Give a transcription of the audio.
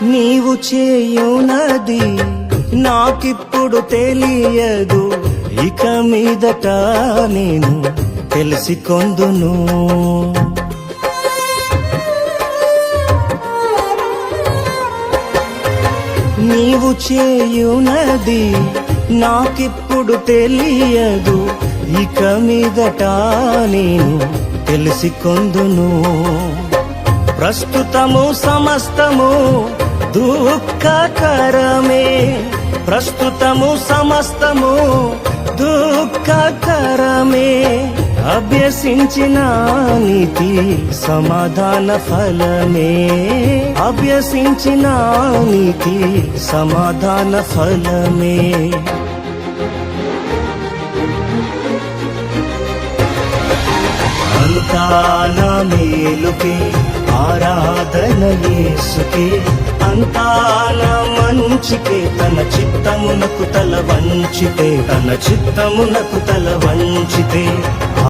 నీవు చేయునది నాకిప్పుడు తెలియదు, ఇక మీదట నేను తెలిసికొందును. నీవు చేయునది నాకిప్పుడు తెలియదు, ఇక మీదట నేను తెలిసికొందును. ప్రస్తుతము సమస్తము దుఃఖకరమే, ప్రస్తుతము సమస్తము దుఃఖకరమే. అభ్యసించిన నీతి సమాధాన ఫలమే, అభ్యసించిన నీతి సమాధాన ఫలమే. అంతా నా మేలుకే, ఆరాధన యేసుకే, అంతా నా మంచికే. తన చిత్తమునకు తల వంచితే, తన చిత్తమునకు తల వంచితే